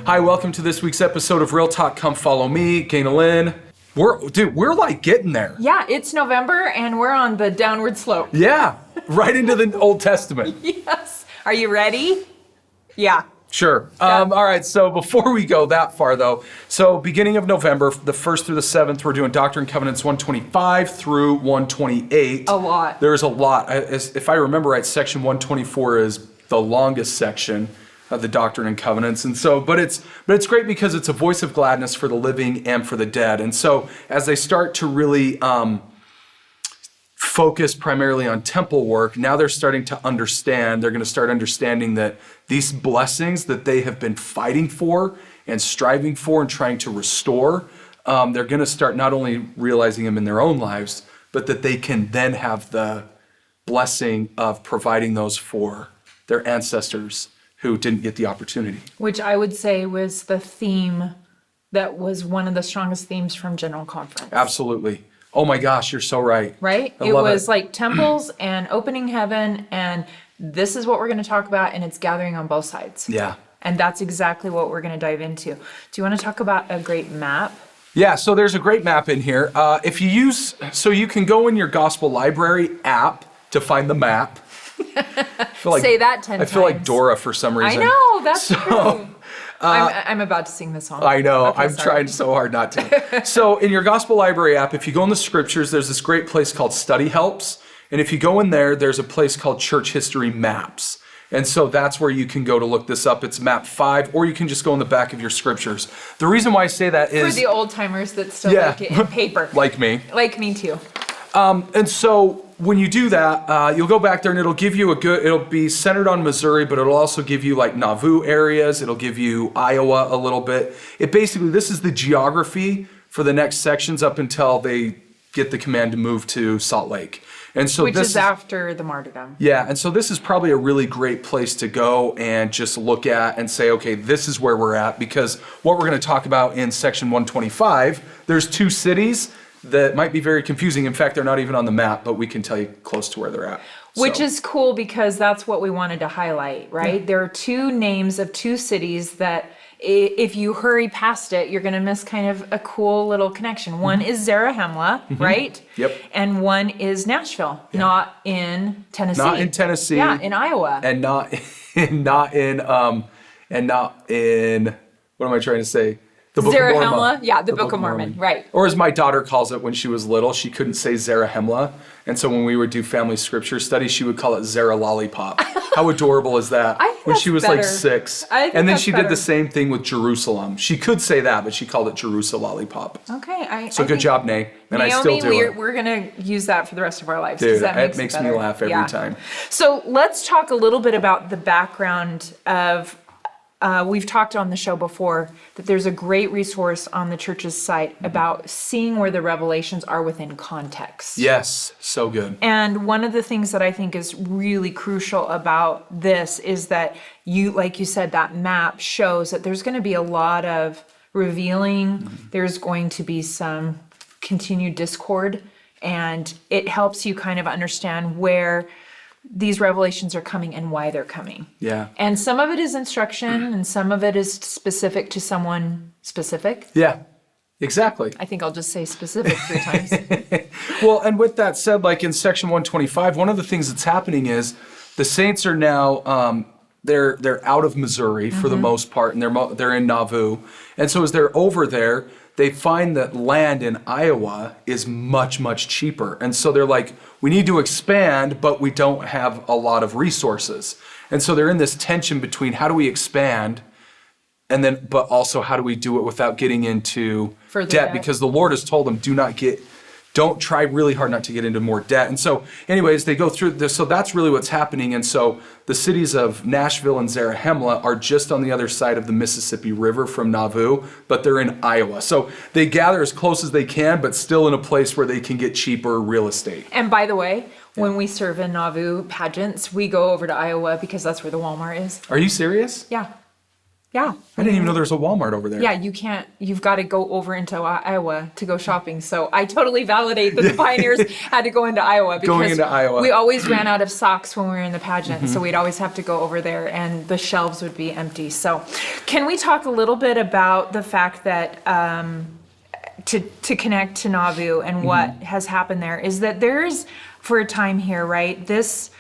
Hi, welcome to this week's episode of Real Talk Come Follow Me, Ganel-Lyn. We're like getting there. Yeah, it's November and we're on the downward slope. Yeah, right into the Old Testament. Yes. Are you ready? Yeah. Sure. All right, so before we go that far though, so beginning of November, the 1st through the 7th, we're doing Doctrine and Covenants 125 through 128. A lot. There's a lot. If I remember right, section 124 is the longest section of the Doctrine and Covenants. And so, but it's great because it's a voice of gladness for the living and for the dead. And so as they start to really focus primarily on temple work, now they're starting to understand, they're going to start understanding that these blessings that they have been fighting for and striving for and trying to restore, they're going to start not only realizing them in their own lives, but that they can then have the blessing of providing those for their ancestors who didn't get the opportunity. Which I would say was the theme that was one of the strongest themes from General Conference. Absolutely. Oh my gosh, you're so right. Right? It was like temples and opening heaven, and this is what we're going to talk about, and it's gathering on both sides. Yeah. And that's exactly what we're going to dive into. Do you want to talk about a great map? Yeah, so there's a great map in here. If you use, so you can go in your Gospel Library app to find the map. Say that 10 times. I feel like Dora for some reason. I know, that's true. I'm about to sing this song. I know, Okay, I'm trying so hard not to. So in your Gospel Library app, if you go in the scriptures, there's this great place called Study Helps. And if you go in there, there's a place called Church History Maps. And so that's where you can go to look this up. It's map 5, or you can just go in the back of your scriptures. The reason why I say that is... For the old timers that still like it in paper. Like me. Like me too. And so when you do that, you'll go back there and it'll give you it'll be centered on Missouri, but it'll also give you like Nauvoo areas. It'll give you Iowa a little bit. This is the geography for the next sections up until they get the command to move to Salt Lake. And so Which is after the martyrdom. Yeah, and so this is probably a really great place to go and just look at and say, okay, this is where we're at, because what we're going to talk about in section 125, there's 2 cities that might be very confusing. In fact, they're not even on the map, but we can tell you close to where they're at. Which is cool because that's what we wanted to highlight, right? Yeah. There are 2 names of 2 cities that if you hurry past it, you're going to miss kind of a cool little connection. One is Zarahemla, right? Yep. And one is Nashville, not in Tennessee. Not in Tennessee. Yeah, in Iowa. And not in what am I trying to say? The Book of Mormon. Yeah, the Book of Mormon, right. Or as my daughter calls it when she was little, she couldn't say Zarahemla. And so when we would do family scripture study, she would call it Zara Lollipop. How adorable is that? I think when she was better. like 6. And then she did the same thing with Jerusalem. She could say that, but she called it Jerusalem Lollipop. Okay. Good job, Nay. And Naomi, I still do it. We're going to use that for the rest of our lives. Dude, that makes me laugh every time. So let's talk a little bit about the background of... we've talked on the show before that there's a great resource on the church's site about seeing where the revelations are within context. Yes, so good. And one of the things that I think is really crucial about this is that like you said, that map shows that there's going to be a lot of revealing. Mm-hmm. There's going to be some continued discord, and it helps you kind of understand where these revelations are coming and why they're coming. Yeah. And some of it is instruction and some of it is specific to someone specific. Yeah, exactly. I think I'll just say specific 3 times. Well, and with that said, like in section 125, one of the things that's happening is the saints are now, they're out of Missouri for the most part, and they're in Nauvoo. And so as they're over there, they find that land in Iowa is much, much cheaper. And so they're like, we need to expand, but we don't have a lot of resources. And so they're in this tension between how do we expand, but also how do we do it without getting into debt? Because the Lord has told them, don't try really hard not to get into more debt. And so anyways, they go through this. So that's really what's happening. And so the cities of Nashville and Zarahemla are just on the other side of the Mississippi River from Nauvoo, but they're in Iowa. So they gather as close as they can, but still in a place where they can get cheaper real estate. And by the way, when we serve in Nauvoo pageants, we go over to Iowa because that's where the Walmart is. Are you serious? Yeah. Yeah. I didn't even know there was a Walmart over there. Yeah, you've got to go over into Iowa to go shopping. So I totally validate that the pioneers had to go into Iowa because Going into Iowa. we always ran out of socks when we were in the pageant. So we'd always have to go over there and the shelves would be empty. So can we talk a little bit about the fact that to connect to Nauvoo and what has happened there is that there's, for a time here, right, this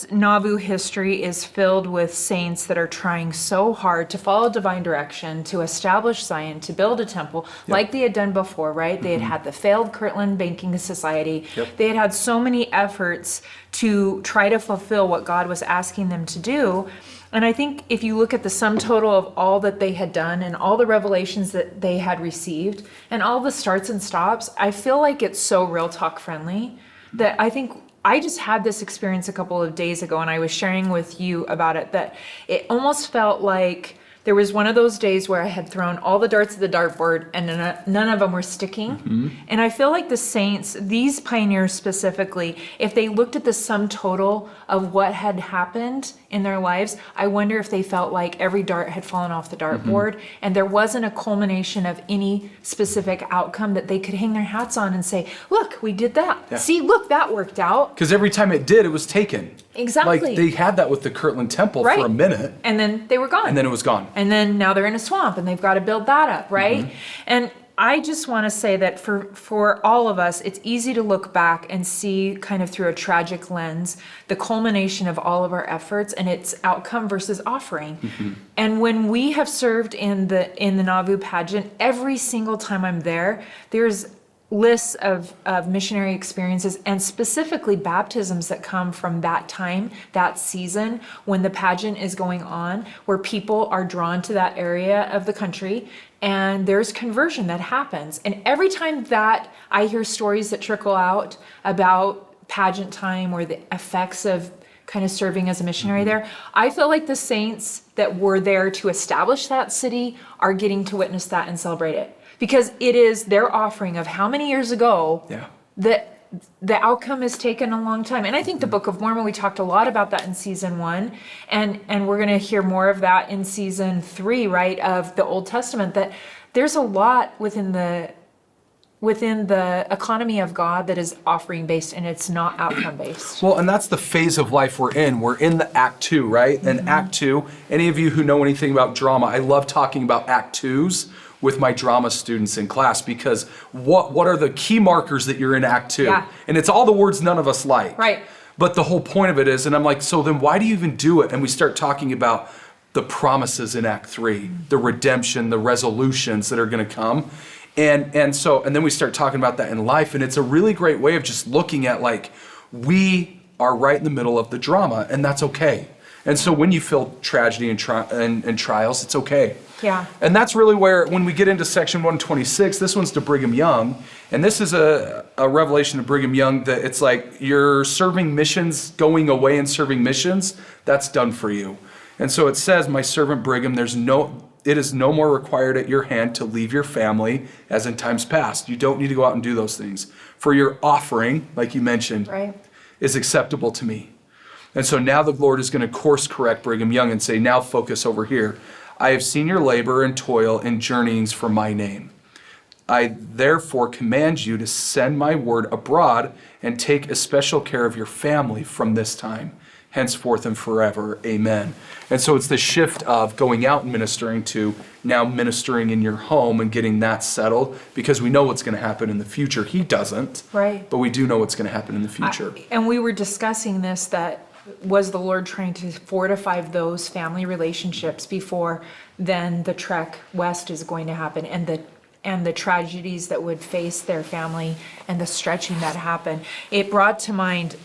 Nauvoo history is filled with saints that are trying so hard to follow divine direction, to establish Zion, to build a temple, like they had done before, right? They had had the failed Kirtland Banking Society. They had so many efforts to try to fulfill what God was asking them to do. And I think if you look at the sum total of all that they had done and all the revelations that they had received and all the starts and stops, I feel like it's so real talk friendly that I think I just had this experience a couple of days ago and I was sharing with you about it, that it almost felt like there was one of those days where I had thrown all the darts at the dartboard and none of them were sticking. And I feel like the saints, these pioneers specifically, if they looked at the sum total of what had happened in their lives, I wonder if they felt like every dart had fallen off the dartboard and there wasn't a culmination of any specific outcome that they could hang their hats on and say, look, we did that. Yeah. See, look, that worked out. Because every time it did, it was taken. Exactly. Like they had that with the Kirtland Temple for a minute. And then they were gone. And then it was gone. And then now they're in a swamp and they've got to build that up, right? And I just want to say that for all of us, it's easy to look back and see kind of through a tragic lens, the culmination of all of our efforts and its outcome versus offering. And when we have served in the Nauvoo pageant, every single time I'm there, there's lists of missionary experiences and specifically baptisms that come from that time, that season, when the pageant is going on, where people are drawn to that area of the country and there's conversion that happens. And every time that I hear stories that trickle out about pageant time or the effects of kind of serving as a missionary there, I feel like the saints that were there to establish that city are getting to witness that and celebrate it. Because it is their offering of how many years ago that the outcome has taken a long time. And I think the Book of Mormon, we talked a lot about that in season 1. And we're going to hear more of that in season 3, right, of the Old Testament, that there's a lot within the economy of God that is offering based and it's not outcome based. Well, and that's the phase of life we're in. We're in the Act 2, right? And Act 2, any of you who know anything about drama, I love talking about Act 2s with my drama students in class, because what are the key markers that you're in Act 2? And it's all the words none of us like. Right. But the whole point of it is, and I'm like, so then why do you even do it? And we start talking about the promises in Act 3, the redemption, the resolutions that are going to come. And then we start talking about that in life, and it's a really great way of just looking at, like, we are right in the middle of the drama, and that's okay. And so when you feel tragedy and trials, it's okay. Yeah. And that's really where, when we get into section 126, this one's to Brigham Young, and this is a revelation of Brigham Young that it's like, you're serving missions, going away and serving missions, that's done for you. And so it says, my servant Brigham, it is no more required at your hand to leave your family as in times past. You don't need to go out and do those things. For your offering, like you mentioned, is acceptable to me. And so now the Lord is going to course correct Brigham Young and say, now focus over here. I have seen your labor and toil and journeyings for my name. I therefore command you to send my word abroad and take especial care of your family from this time, henceforth and forever. Amen. And so it's the shift of going out and ministering to now ministering in your home and getting that settled, because we know what's going to happen in the future. He doesn't. Right. But we do know what's going to happen in the future. And we were discussing this, that was the Lord trying to fortify those family relationships before then the trek west is going to happen, and the tragedies that would face their family and the stretching that happened. It brought to mind,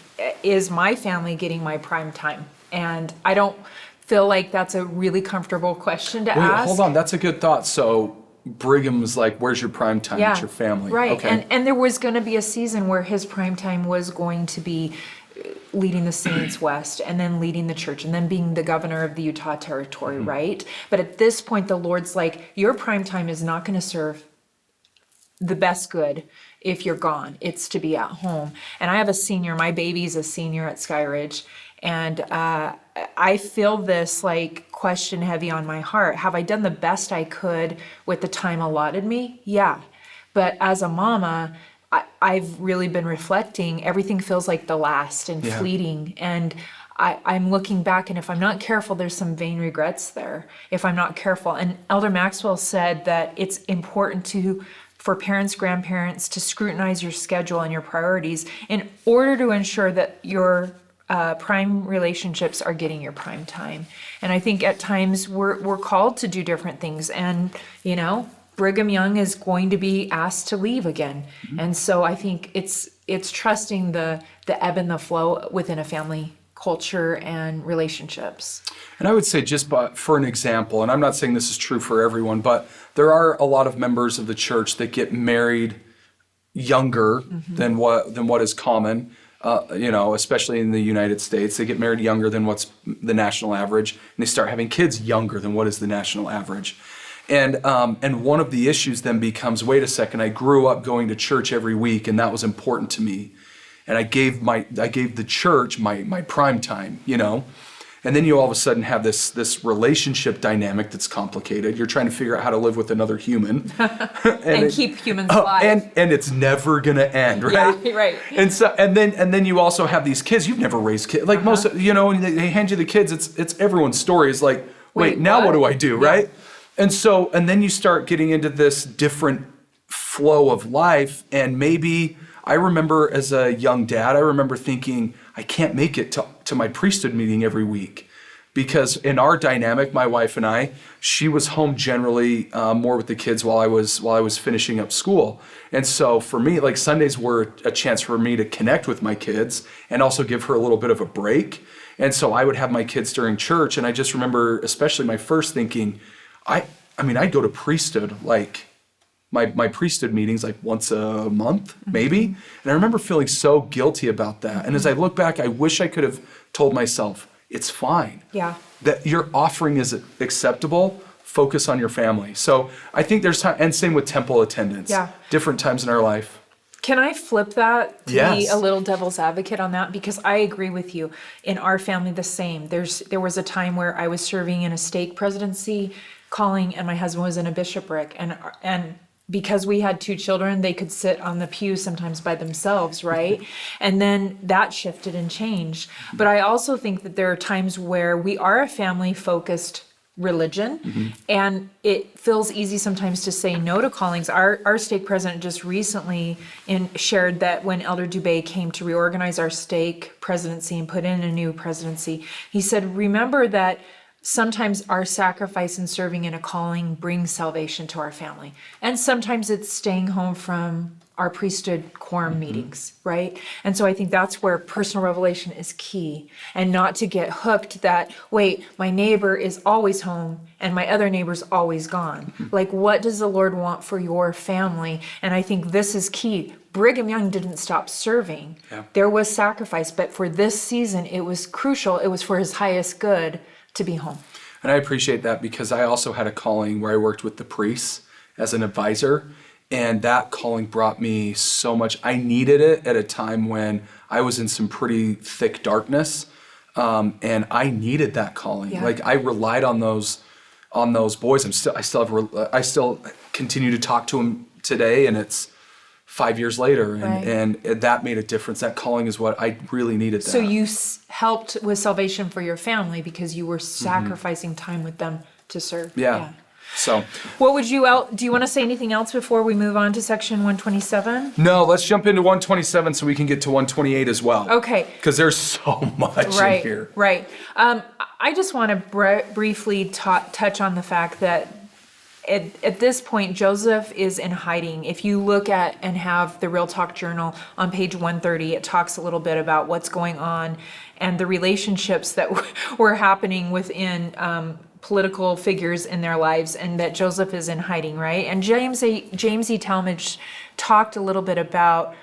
is my family getting my prime time? And I don't feel like that's a really comfortable question to ask. Hold on, that's a good thought. So Brigham's like, where's your prime time? It's your family. Right. Okay. And there was going to be a season where his prime time was going to be leading the saints west, and then leading the church, and then being the governor of the Utah territory, right? But at this point, the Lord's like, your prime time is not going to serve the best good if you're gone. It's to be at home. And I have a senior, my baby's a senior at Skyridge, and I feel this like question heavy on my heart. Have I done the best I could with the time allotted me? Yeah. But as a mama, I've really been reflecting. Everything feels like the last and fleeting. And I'm looking back, and if I'm not careful, there's some vain regrets there if I'm not careful. And Elder Maxwell said that it's important for parents, grandparents to scrutinize your schedule and your priorities in order to ensure that your prime relationships are getting your prime time. And I think at times we're called to do different things. And, Brigham Young is going to be asked to leave again. And so I think it's trusting the ebb and the flow within a family culture and relationships. And I would say, just for an example, and I'm not saying this is true for everyone, but there are a lot of members of the church that get married younger than what is common. Especially in the United States, they get married younger than what's the national average, and they start having kids younger than what is the national average. And one of the issues then becomes, wait a second, I grew up going to church every week, and that was important to me, and I gave the church my prime time, And then you all of a sudden have this relationship dynamic that's complicated. You're trying to figure out how to live with another human. and keep humans alive. And it's never gonna end, right? Yeah, right. And then you also have these kids. You've never raised kids. Like most, and they hand you the kids. It's everyone's story is like, wait, now what do I do, right? And then you start getting into this different flow of life. And maybe I remember as a young dad, I remember thinking, I can't make it to my priesthood meeting every week, because in our dynamic, my wife and I, she was home generally more with the kids while I was finishing up school. And so for me, like Sundays were a chance for me to connect with my kids and also give her a little bit of a break. And so I would have my kids during church, and I just remember, especially my first thinking, I'd go to priesthood like my priesthood meetings like once a month, maybe. And I remember feeling so guilty about that. And as I look back, I wish I could have told myself, it's fine. Yeah. That your offering is acceptable. Focus on your family. So I think there's time, and same with temple attendance. Yeah. Different times in our life. Can I flip that to Yes. be a little devil's advocate on that? Because I agree with you. In our family, the same. There was a time where I was serving in a stake presidency calling, and my husband was in a bishopric, and because we had 2 children, they could sit on the pew sometimes by themselves, right? And then that shifted and changed. But I also think that there are times where we are a family-focused religion, and it feels easy sometimes to say no to callings. Our stake president just recently shared that when Elder Dubé came to reorganize our stake presidency and put in a new presidency, he said, remember that sometimes our sacrifice and serving in a calling brings salvation to our family. And sometimes it's staying home from our priesthood quorum meetings, right? And so I think that's where personal revelation is key, and not to get hooked that, wait, my neighbor is always home and my other neighbor's always gone. Like, what does the Lord want for your family? And I think this is key. Brigham Young didn't stop serving. Yeah. There was sacrifice, but for this season, it was crucial. It was for his highest good to be home. And I appreciate that, because I also had a calling where I worked with the priests as an advisor, and that calling brought me so much. I needed it at a time when I was in some pretty thick darkness, and I needed that calling. Yeah. Like, I relied on those boys. I still continue to talk to them today, and it's 5 years later, and that made a difference. That calling is what I really needed. So you helped with salvation for your family because you were sacrificing time with them to serve. Yeah. So what would do you want to say anything else before we move on to section 127? No, let's jump into 127 so we can get to 128 as well. Okay. Because there's so much in here. Right. I just want to briefly touch on the fact that at this point, Joseph is in hiding. If you look at and have the Real Talk Journal on page 130, it talks a little bit about what's going on and the relationships that were happening within political figures in their lives, and that Joseph is in hiding, right? And James E. Talmage talked a little bit about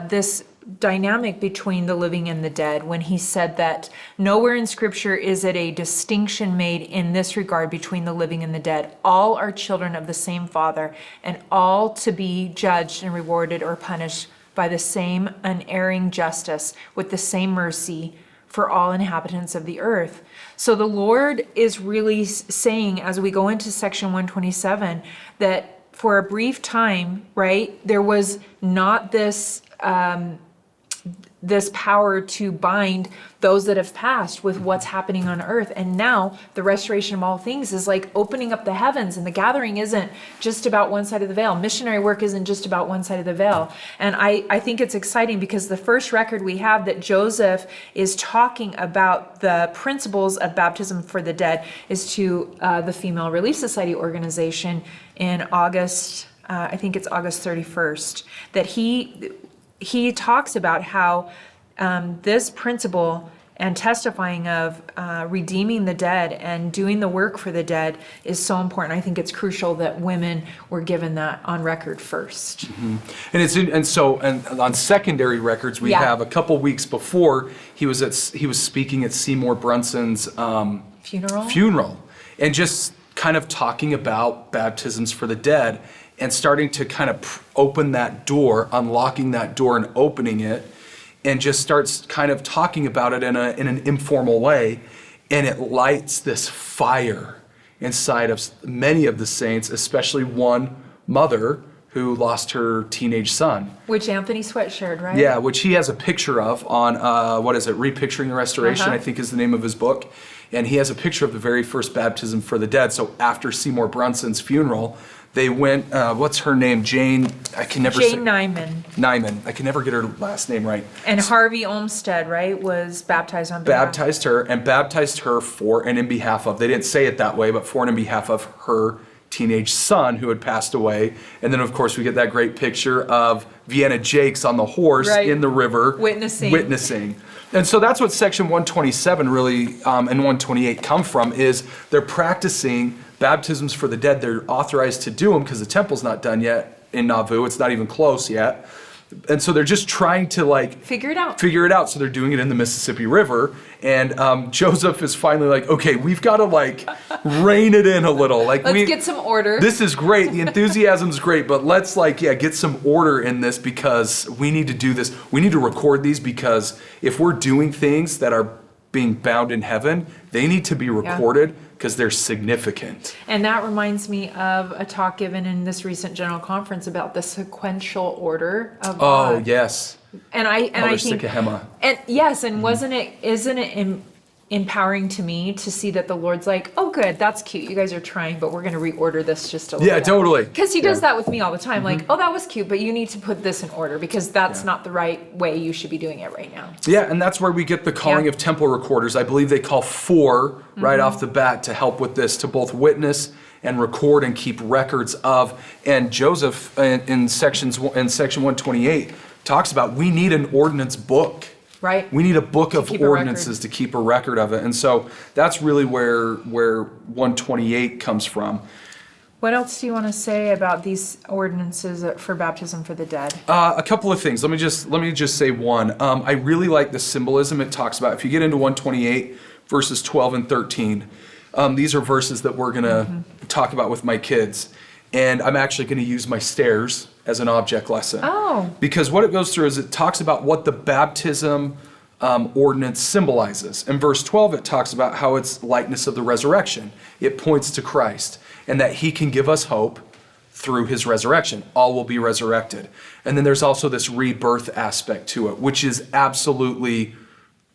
this dynamic between the living and the dead when he said that nowhere in Scripture is it a distinction made in this regard between the living and the dead. All are children of the same Father, and all to be judged and rewarded or punished by the same unerring justice with the same mercy for all inhabitants of the earth. So the Lord is really saying, as we go into section 127, that for a brief time, right, there was not this this power to bind those that have passed with what's happening on earth. And now the restoration of all things is like opening up the heavens, and the gathering isn't just about one side of the veil. Missionary work isn't just about one side of the veil. And I think it's exciting because the first record we have that Joseph is talking about the principles of baptism for the dead is to the Female Relief Society organization in August, I think it's August 31st, that he talks about how this principle and testifying of redeeming the dead and doing the work for the dead is so important. I think it's crucial that women were given that on record first. And and on secondary records, we have a couple weeks before he was speaking at Seymour Brunson's funeral, and just kind of talking about baptisms for the dead, and starting to kind of open that door, unlocking that door and opening it, and just starts kind of talking about it in an informal way. And it lights this fire inside of many of the saints, especially one mother who lost her teenage son. Which Anthony Sweat shared, right? Yeah, which he has a picture of on, Repicturing the Restoration, I think is the name of his book. And he has a picture of the very first baptism for the dead. So after Seymour Brunson's funeral, they went, what's her name? Jane Nyman. Nyman. I can never get her last name right. And Harvey Olmsted, right, was baptized on behalf. Baptized her for and in behalf of, they didn't say it that way, but for and in behalf of her teenage son who had passed away. And then, of course, we get that great picture of Vienna Jakes on the horse in the river. Witnessing. And so that's what section 127 really and 128 come from, is they're practicing baptisms for the dead. They're authorized to do them because the temple's not done yet in Nauvoo. It's not even close yet. And so they're just trying to figure it out. So they're doing it in the Mississippi River. And Joseph is finally like, okay, we've got to rein it in a little. Let's get some order. This is great. The enthusiasm's great, but let's get some order in this, because we need to do this. We need to record these, because if we're doing things that are being bound in heaven, they need to be recorded because they're significant. And that reminds me of a talk given in this recent general conference about the sequential order of God. Oh, yes. And I think, Zarahemla. and yes, and isn't it empowering to me to see that the Lord's like, oh, good, that's cute. You guys are trying, but we're going to reorder this just a little bit. Yeah, totally. Because he does that with me all the time. Like, oh, that was cute, but you need to put this in order because that's not the right way you should be doing it right now. Yeah, and that's where we get the calling of temple recorders. I believe they call 4 right off the bat to help with this, to both witness and record and keep records of. And Joseph in section 128 talks about, we need an ordinance book. Right. We need a book of ordinances to keep a record of it. And so that's really where 128 comes from. What else do you want to say about these ordinances for baptism for the dead? A couple of things. Let me just say one. I really like the symbolism it talks about. If you get into 128, verses 12 and 13, these are verses that we're going to talk about with my kids. And I'm actually going to use my stairs as an object lesson. Oh. Because what it goes through is it talks about what the baptism ordinance symbolizes. In verse 12, it talks about how it's likeness of the resurrection. It points to Christ and that he can give us hope through his resurrection. All will be resurrected. And then there's also this rebirth aspect to it, which is absolutely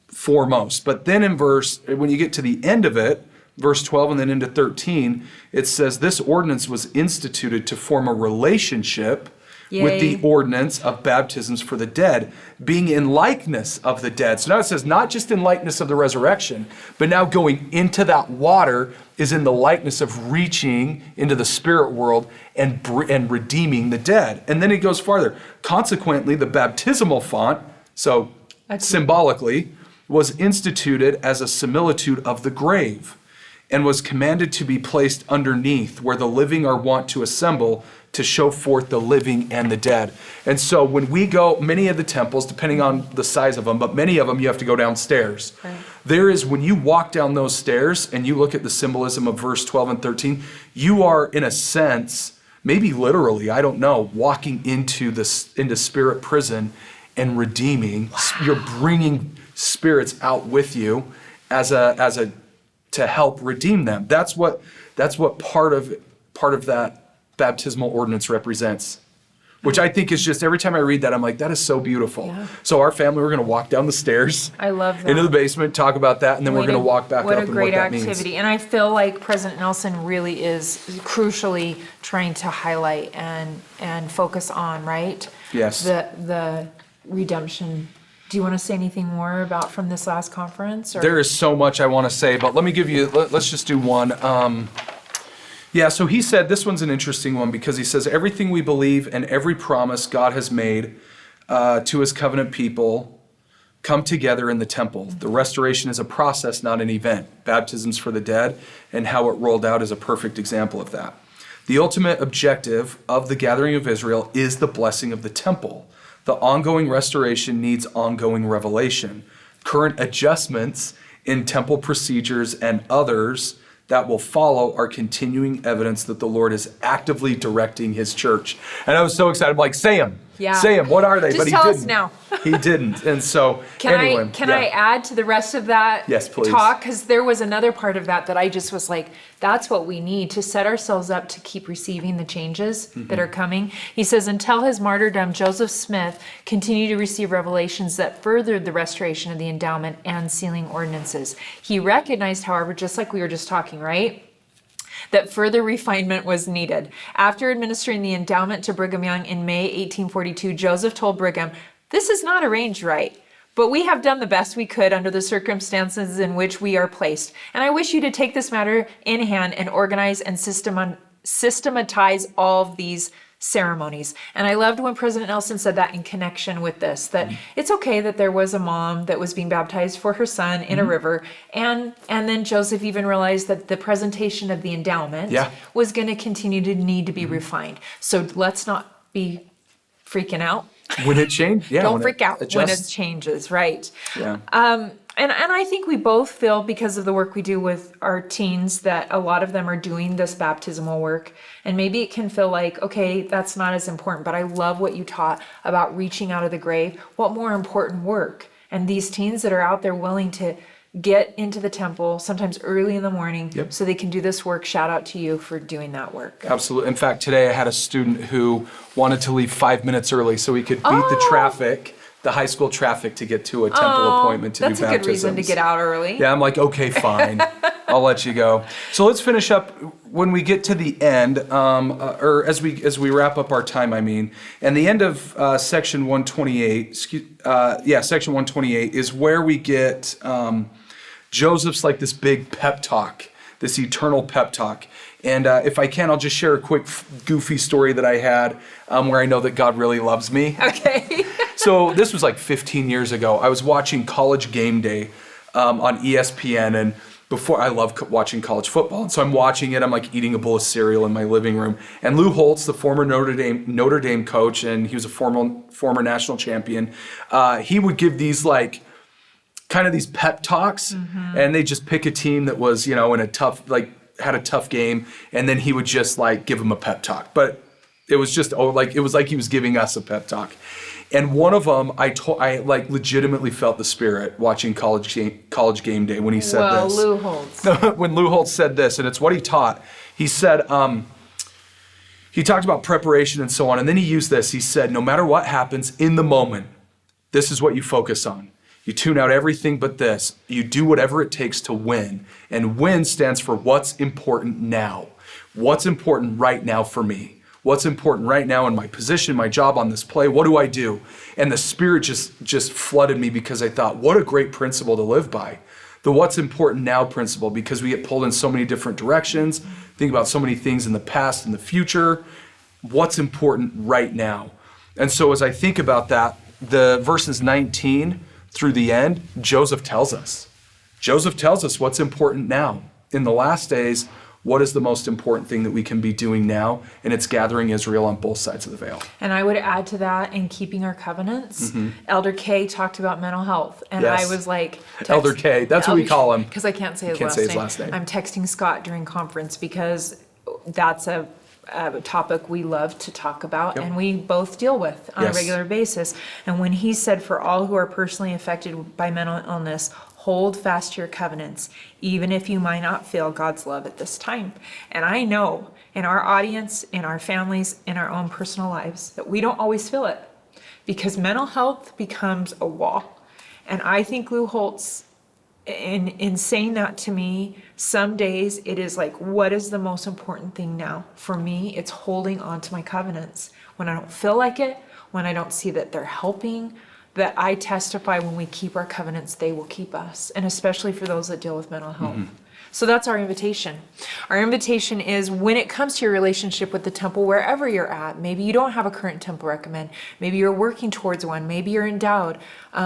foremost. But then when you get to the end of it, verse 12 and then into 13, it says this ordinance was instituted to form a relationship with the ordinance of baptisms for the dead, being in likeness of the dead. So now it says not just in likeness of the resurrection, but now going into that water is in the likeness of reaching into the spirit world and redeeming the dead. And then it goes farther. Consequently, the baptismal font, so symbolically, was instituted as a similitude of the grave. and was commanded to be placed underneath, where the living are wont to assemble to show forth the living and the dead. And so when we go, many of the temples, depending on the size of them, but many of them you have to go downstairs. Right. There is, when you walk down those stairs and you look at the symbolism of verse 12 and 13, you are, in a sense, maybe literally, I don't know, walking into spirit prison and redeeming. Wow. You're bringing spirits out with you to help redeem them. That's what part of that baptismal ordinance represents, which I think is just, every time I read that, I'm like, that is so beautiful. Yeah. So our family, we're going to walk down the stairs. I love that. Into the basement, talk about that, and then we're going to walk back up and what that means. What a great activity. And I feel like President Nelson really is crucially trying to highlight and focus on, right? Yes. The redemption. Do you want to say anything more about from this last conference? Or? There is so much I want to say, but let me give you, let's just do one. Yeah, so he said, this one's an interesting one because he says, everything we believe and every promise God has made to his covenant people come together in the temple. The restoration is a process, not an event. Baptisms for the dead and how it rolled out is a perfect example of that. The ultimate objective of the gathering of Israel is the blessing of the temple. The ongoing restoration needs ongoing revelation. Current adjustments in temple procedures and others that will follow are continuing evidence that the Lord is actively directing his church. And I was so excited. I'm like, say them. Yeah. Say them. What are they? Just but he tell didn't. Us now. He didn't. And so, anyway. Can I add to the rest of that Yes, please. talk? Because there was another part of that I just was like, that's what we need to set ourselves up to keep receiving the changes that are coming. He says, until his martyrdom, Joseph Smith continued to receive revelations that furthered the restoration of the endowment and sealing ordinances. He recognized, however, just like we were just talking, right? That further refinement was needed. After administering the endowment to Brigham Young in May 1842, Joseph told Brigham, "This is not arranged right, but we have done the best we could under the circumstances in which we are placed. And I wish you to take this matter in hand and organize and systematize all of these ceremonies." And I loved when President Nelson said that in connection with this, that it's okay that there was a mom that was being baptized for her son in a river. And then Joseph even realized that the presentation of the endowment was going to continue to need to be refined. So let's not be freaking out. When it changed, Don't freak out when it changes, right? Yeah. And I think we both feel, because of the work we do with our teens, that a lot of them are doing this baptismal work. And maybe it can feel like, okay, that's not as important, but I love what you taught about reaching out of the grave. What more important work? And these teens that are out there willing to get into the temple, sometimes early in the morning, so they can do this work. Shout out to you for doing that work. Absolutely. In fact, today I had a student who wanted to leave 5 minutes early so he could beat the traffic, the high school traffic, to get to a temple appointment to do baptisms. That's a good reason to get out early. Yeah, I'm like, okay, fine. I'll let you go. So let's finish up when we get to the end, or as we wrap up our time, I mean. And the end of section 128, section 128 is where we get Joseph's like this big pep talk, this eternal pep talk. And if I can, I'll just share a quick goofy story that I had where I know that God really loves me. Okay. So this was like 15 years ago. I was watching College Game Day on ESPN, and before, I love watching college football. And so I'm watching it. I'm like eating a bowl of cereal in my living room. And Lou Holtz, the former Notre Dame coach, and he was a former national champion, he would give these like kind of these pep talks, and they just pick a team that was, in a tough, had a tough game, and then he would just like give them a pep talk. But it was just it was like he was giving us a pep talk. And one of them, I like legitimately felt the Spirit watching College Game Day when he said this. Lou Holtz. When Lou Holtz said this, and it's what he taught. He said, he talked about preparation and so on, and then he used this. He said, no matter what happens in the moment, this is what you focus on. You tune out everything but this. You do whatever it takes to win. And win stands for what's important now. What's important right now for me? What's important right now in my position, my job on this play? What do I do? And the Spirit just flooded me, because I thought, what a great principle to live by. The what's important now principle, because we get pulled in so many different directions, think about so many things in the past and the future. What's important right now? And so as I think about that, the verses 19 through the end, Joseph tells us what's important now. in the last days, what is the most important thing that we can be doing now? And it's gathering Israel on both sides of the veil. And I would add to that in keeping our covenants. Elder K talked about mental health. And Yes. I was like... Elder K, that's what we call him. Because I can't say his, Can't last, say his name. last name. I'm texting Scott during conference because that's a topic we love to talk about and we both deal with on a Yes. regular basis. And when he said, for all who are personally affected by mental illness, hold fast to your covenants, even if you might not feel God's love at this time. And I know in our audience, in our families, in our own personal lives, that we don't always feel it because mental health becomes a wall. And I think Lou Holtz, in saying that to me, some days it is like, what is the most important thing now? For me, it's holding on to my covenants. When I don't feel like it, when I don't see that they're helping, that I testify when we keep our covenants, they will keep us. And especially for those that deal with mental health. So that's our invitation. Our invitation is when it comes to your relationship with the temple, wherever you're at, maybe you don't have a current temple recommend, maybe you're working towards one, maybe you're endowed,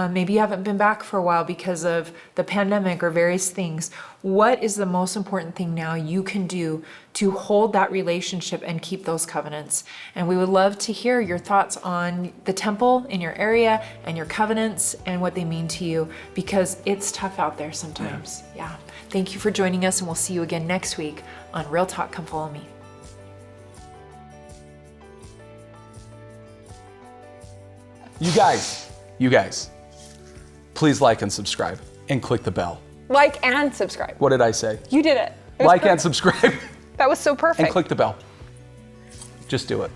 maybe you haven't been back for a while because of the pandemic or various things. What is the most important thing now you can do to hold that relationship and keep those covenants? And we would love to hear your thoughts on the temple in your area and your covenants and what they mean to you, because it's tough out there sometimes. Yeah. Thank you for joining us, and we'll see you again next week on Real Talk. Come follow me. You guys, please like and subscribe and click the bell. Like and subscribe. What did I say? You did it. It was Like and perfect. subscribe That was so perfect. and click the bell. Just do it.